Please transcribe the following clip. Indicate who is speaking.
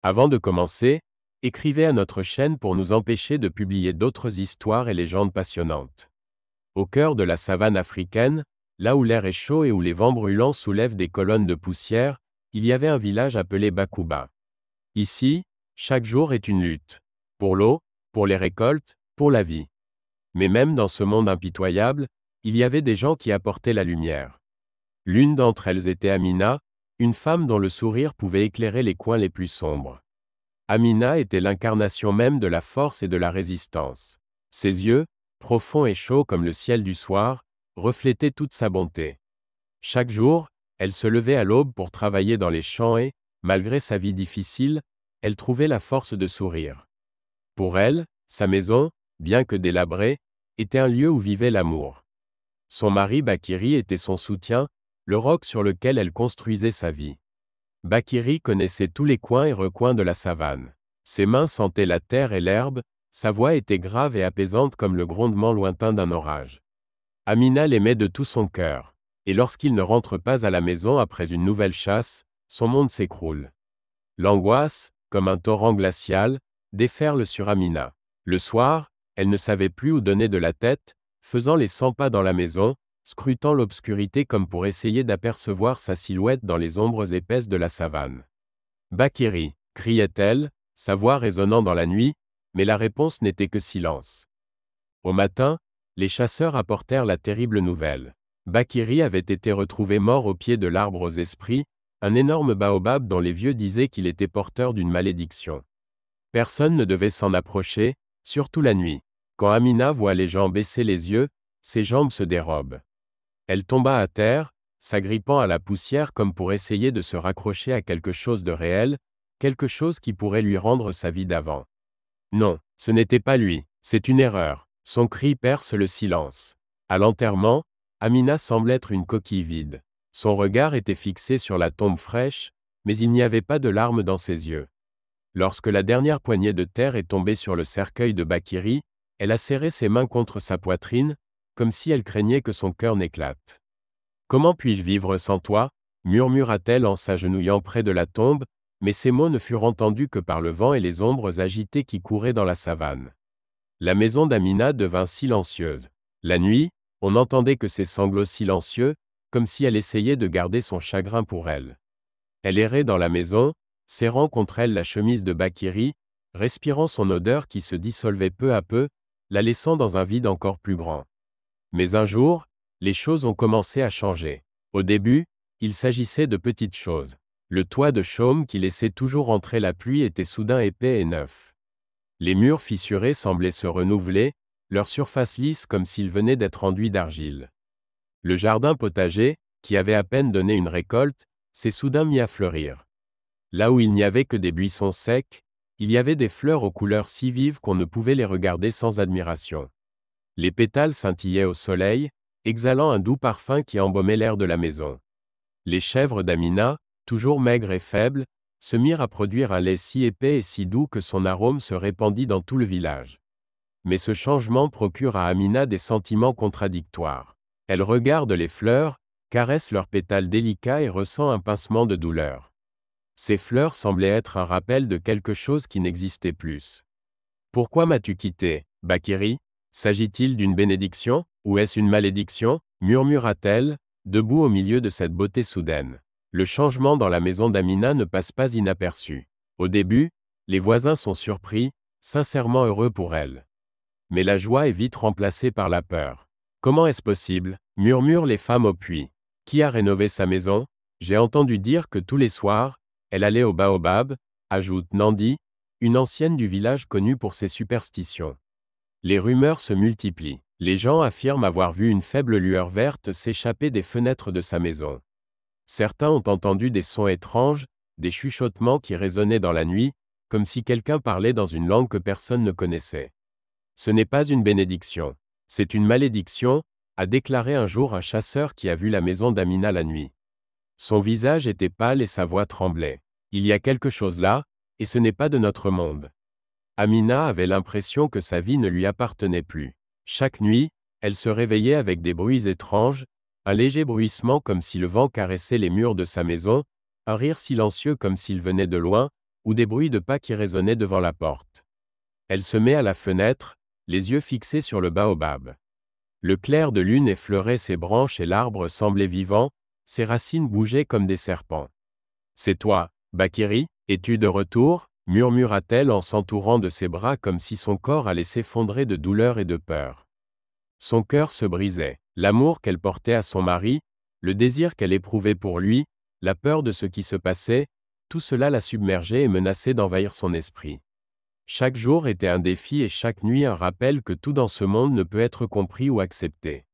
Speaker 1: Avant de commencer, écrivez à notre chaîne pour nous empêcher de publier d'autres histoires et légendes passionnantes. Au cœur de la savane africaine, là où l'air est chaud et où les vents brûlants soulèvent des colonnes de poussière, il y avait un village appelé Bakuba. Ici, chaque jour est une lutte. Pour l'eau, pour les récoltes, pour la vie. Mais même dans ce monde impitoyable, il y avait des gens qui apportaient la lumière. L'une d'entre elles était Amina, une femme dont le sourire pouvait éclairer les coins les plus sombres. Amina était l'incarnation même de la force et de la résistance. Ses yeux, profonds et chauds comme le ciel du soir, reflétaient toute sa bonté. Chaque jour, elle se levait à l'aube pour travailler dans les champs et, malgré sa vie difficile, elle trouvait la force de sourire. Pour elle, sa maison, bien que délabrée, était un lieu où vivait l'amour. Son mari Bakiri était son soutien, le roc sur lequel elle construisait sa vie. Bakiri connaissait tous les coins et recoins de la savane. Ses mains sentaient la terre et l'herbe, sa voix était grave et apaisante comme le grondement lointain d'un orage. Amina l'aimait de tout son cœur, et lorsqu'il ne rentre pas à la maison après une nouvelle chasse, son monde s'écroule. L'angoisse, comme un torrent glacial, déferle sur Amina. Le soir, elle ne savait plus où donner de la tête, faisant les 100 pas dans la maison, scrutant l'obscurité comme pour essayer d'apercevoir sa silhouette dans les ombres épaisses de la savane. « Bakiri » criait-elle, sa voix résonnant dans la nuit, mais la réponse n'était que silence. Au matin, les chasseurs apportèrent la terrible nouvelle. Bakiri avait été retrouvé mort au pied de l'arbre aux esprits, un énorme baobab dont les vieux disaient qu'il était porteur d'une malédiction. Personne ne devait s'en approcher, surtout la nuit. Quand Amina voit les gens baisser les yeux, ses jambes se dérobent. Elle tomba à terre, s'agrippant à la poussière comme pour essayer de se raccrocher à quelque chose de réel, quelque chose qui pourrait lui rendre sa vie d'avant. Non, ce n'était pas lui, c'est une erreur. Son cri perce le silence. À l'enterrement, Amina semble être une coquille vide. Son regard était fixé sur la tombe fraîche, mais il n'y avait pas de larmes dans ses yeux. Lorsque la dernière poignée de terre est tombée sur le cercueil de Bakiri, elle a serré ses mains contre sa poitrine, comme si elle craignait que son cœur n'éclate. « Comment puis-je vivre sans toi » murmura-t-elle en s'agenouillant près de la tombe, mais ces mots ne furent entendus que par le vent et les ombres agitées qui couraient dans la savane. La maison d'Amina devint silencieuse. La nuit, on n'entendait que ses sanglots silencieux, comme si elle essayait de garder son chagrin pour elle. Elle errait dans la maison, serrant contre elle la chemise de Bakiri, respirant son odeur qui se dissolvait peu à peu, la laissant dans un vide encore plus grand. Mais un jour, les choses ont commencé à changer. Au début, il s'agissait de petites choses. Le toit de chaume qui laissait toujours entrer la pluie était soudain épais et neuf. Les murs fissurés semblaient se renouveler, leur surface lisse comme s'ils venaient d'être enduits d'argile. Le jardin potager, qui avait à peine donné une récolte, s'est soudain mis à fleurir. Là où il n'y avait que des buissons secs, il y avait des fleurs aux couleurs si vives qu'on ne pouvait les regarder sans admiration. Les pétales scintillaient au soleil, exhalant un doux parfum qui embaumait l'air de la maison. Les chèvres d'Amina, toujours maigres et faibles, se mirent à produire un lait si épais et si doux que son arôme se répandit dans tout le village. Mais ce changement procure à Amina des sentiments contradictoires. Elle regarde les fleurs, caresse leurs pétales délicats et ressent un pincement de douleur. Ces fleurs semblaient être un rappel de quelque chose qui n'existait plus. « Pourquoi m'as-tu quitté, Bakiri ? S'agit-il d'une bénédiction, ou est-ce une malédiction » murmura-t-elle, debout au milieu de cette beauté soudaine. Le changement dans la maison d'Amina ne passe pas inaperçu. Au début, les voisins sont surpris, sincèrement heureux pour elle. Mais la joie est vite remplacée par la peur. « Comment est-ce possible » murmurent les femmes au puits. « Qui a rénové sa maison ? J'ai entendu dire que tous les soirs, elle allait au baobab » ajoute Nandi, une ancienne du village connue pour ses superstitions. Les rumeurs se multiplient. Les gens affirment avoir vu une faible lueur verte s'échapper des fenêtres de sa maison. Certains ont entendu des sons étranges, des chuchotements qui résonnaient dans la nuit, comme si quelqu'un parlait dans une langue que personne ne connaissait. Ce n'est pas une bénédiction, c'est une malédiction, a déclaré un jour un chasseur qui a vu la maison d'Amina la nuit. Son visage était pâle et sa voix tremblait. Il y a quelque chose là, et ce n'est pas de notre monde. Amina avait l'impression que sa vie ne lui appartenait plus. Chaque nuit, elle se réveillait avec des bruits étranges, un léger bruissement comme si le vent caressait les murs de sa maison, un rire silencieux comme s'il venait de loin, ou des bruits de pas qui résonnaient devant la porte. Elle se met à la fenêtre, les yeux fixés sur le baobab. Le clair de lune effleurait ses branches et l'arbre semblait vivant, ses racines bougeaient comme des serpents. « C'est toi, Bakiri, es-tu de retour ?» murmura-t-elle en s'entourant de ses bras comme si son corps allait s'effondrer de douleur et de peur. Son cœur se brisait. L'amour qu'elle portait à son mari, le désir qu'elle éprouvait pour lui, la peur de ce qui se passait, tout cela la submergeait et menaçait d'envahir son esprit. Chaque jour était un défi et chaque nuit un rappel que tout dans ce monde ne peut être compris ou accepté.